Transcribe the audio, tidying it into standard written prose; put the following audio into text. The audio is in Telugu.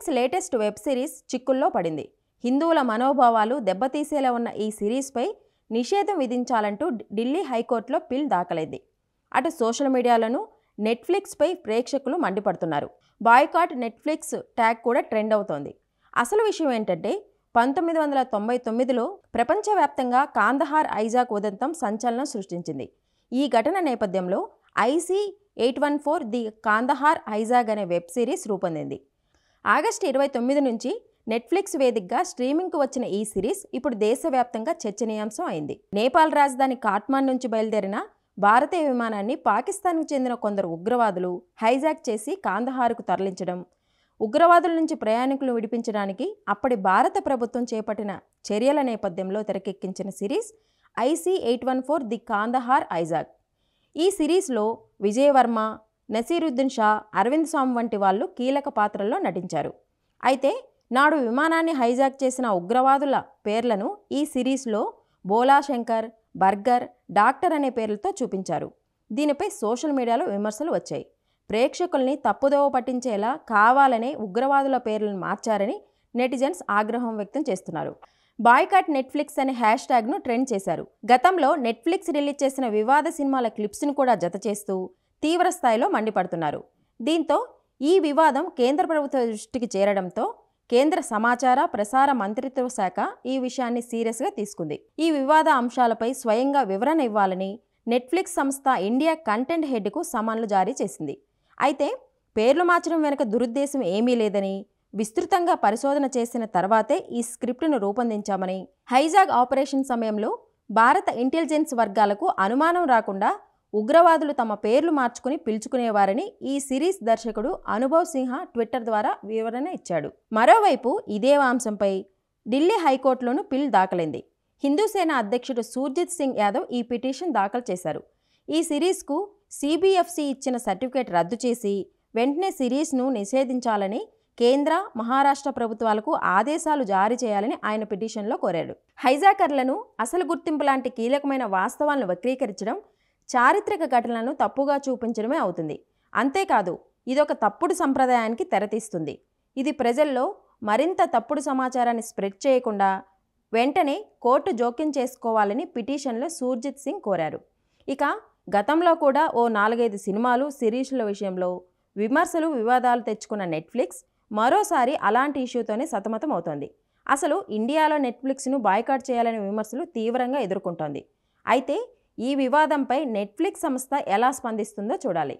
నెట్ఫ్లిక్స్ లేటెస్ట్ వెబ్ సిరీస్ చిక్కుల్లో పడింది. హిందువుల మనోభావాలు దెబ్బతీసేలా ఉన్న ఈ సిరీస్పై నిషేధం విధించాలంటూ ఢిల్లీ హైకోర్టులో పిల్ దాఖలైంది. అటు సోషల్ మీడియాలోనూ నెట్ఫ్లిక్స్పై ప్రేక్షకులు మండిపడుతున్నారు. బాయ్కాట్ నెట్ఫ్లిక్స్ ట్యాగ్ కూడా ట్రెండ్ అవుతోంది. అసలు విషయం ఏంటంటే 1999లో ప్రపంచవ్యాప్తంగా కాందహార్ హైజాక్ ఉదంతం సంచలనం సృష్టించింది. ఈ ఘటన నేపథ్యంలో IC 814 ది కాందహార్ హైజాక్ అనే వెబ్ సిరీస్ రూపొందింది. ఆగస్టు 29 నుంచి నెట్ఫ్లిక్స్ వేదికగా స్ట్రీమింగ్కు వచ్చిన ఈ సిరీస్ ఇప్పుడు దేశవ్యాప్తంగా చర్చనీయాంశం అయింది. నేపాల్ రాజధాని కాఠ్మండు నుంచి బయలుదేరిన భారతీయ విమానాన్ని పాకిస్తాన్కు చెందిన కొందరు ఉగ్రవాదులు హైజాక్ చేసి కాందహార్కు తరలించడం, ఉగ్రవాదుల నుంచి ప్రయాణికులను విడిపించడానికి అప్పటి భారత ప్రభుత్వం చేపట్టిన చర్యల నేపథ్యంలో తెరకెక్కించిన series IC 814 the Kandahar hijack. ఈ సిరీస్లో విజయ్ వర్మ, నసీరుద్దీన్ షా, అరవింద్ స్వామి వంటి వాళ్ళు కీలక పాత్రల్లో నటించారు. అయితే నాడు విమానాన్ని హైజాక్ చేసిన ఉగ్రవాదుల పేర్లను ఈ సిరీస్లో బోలా శంకర్, బర్గర్, డాక్టర్ అనే పేర్లతో చూపించారు. దీనిపై సోషల్ మీడియాలో విమర్శలు వచ్చాయి. ప్రేక్షకుల్ని తప్పుదోవ పట్టించేలా కావాలనే ఉగ్రవాదుల పేర్లను మార్చారని నెటిజన్స్ ఆగ్రహం వ్యక్తం చేస్తున్నారు. బాయ్కాట్ నెట్ఫ్లిక్స్ అనే హ్యాష్ ట్యాగ్ను ట్రెండ్ చేశారు. గతంలో నెట్ఫ్లిక్స్ రిలీజ్ చేసిన వివాద సినిమాల క్లిప్స్ను కూడా జత చేస్తూ తీవ్ర స్థాయిలో మండిపడుతున్నారు. దీంతో ఈ వివాదం కేంద్ర ప్రభుత్వ దృష్టికి చేరడంతో కేంద్ర సమాచార ప్రసార మంత్రిత్వ శాఖ ఈ విషయాన్ని సీరియస్గా తీసుకుంది. ఈ వివాద అంశాలపై స్వయంగా వివరణ ఇవ్వాలని నెట్ఫ్లిక్స్ సంస్థ ఇండియా కంటెంట్ హెడ్కు సమన్లు జారీ చేసింది. అయితే పేర్లు మార్చడం వెనుక దురుద్దేశం ఏమీ లేదని, విస్తృతంగా పరిశోధన చేసిన తర్వాతే ఈ స్క్రిప్ట్ను రూపొందించామని, హైజాగ్ ఆపరేషన్ సమయంలో భారత ఇంటెలిజెన్స్ వర్గాలకు అనుమానం రాకుండా ఉగ్రవాదులు తమ పేర్లు మార్చుకుని పిలుచుకునేవారని ఈ సిరీస్ దర్శకుడు అనుభవ్ సిన్హా ట్విట్టర్ ద్వారా వివరణ ఇచ్చాడు. మరోవైపు ఇదే అంశంపై ఢిల్లీ హైకోర్టులోనూ పిల్ దాఖలైంది. హిందూసేన అధ్యక్షుడు సూర్జిత్ సింగ్ యాదవ్ ఈ పిటిషన్ దాఖలు చేశారు. ఈ సిరీస్కు CBFC ఇచ్చిన సర్టిఫికేట్ రద్దు చేసి వెంటనే సిరీస్ను నిషేధించాలని కేంద్ర, మహారాష్ట్ర ప్రభుత్వాలకు ఆదేశాలు జారీ చేయాలని ఆయన పిటిషన్లో కోరాడు. హైజాకర్లను అసలు గుర్తింపు లాంటి కీలకమైన వాస్తవాలను వక్రీకరించడం, చారిత్రక ఘటనలను తప్పుగా చూపించడమే అవుతుంది. అంతేకాదు ఇదొక తప్పుడు సంప్రదాయానికి తెరతీస్తుంది. ఇది ప్రజల్లో మరింత తప్పుడు సమాచారాన్ని స్ప్రెడ్ చేయకుండా వెంటనే కోర్టు జోక్యం చేసుకోవాలని పిటిషన్లో సూర్జిత్ సింగ్ కోరారు. ఇక గతంలో కూడా ఓ 4-5 సినిమాలు, సిరీస్ల విషయంలో విమర్శలు, వివాదాలు తెచ్చుకున్న నెట్ఫ్లిక్స్ మరోసారి అలాంటి ఇష్యూతోనే సతమతం అవుతోంది. అసలు ఇండియాలో నెట్ఫ్లిక్స్ను బాయ్కాట్ చేయాలనే విమర్శలు తీవ్రంగా ఎదుర్కొంటోంది. అయితే ఈ వివాదంపై నెట్ఫ్లిక్స్ సంస్థ ఎలా స్పందిస్తుందో చూడాలి.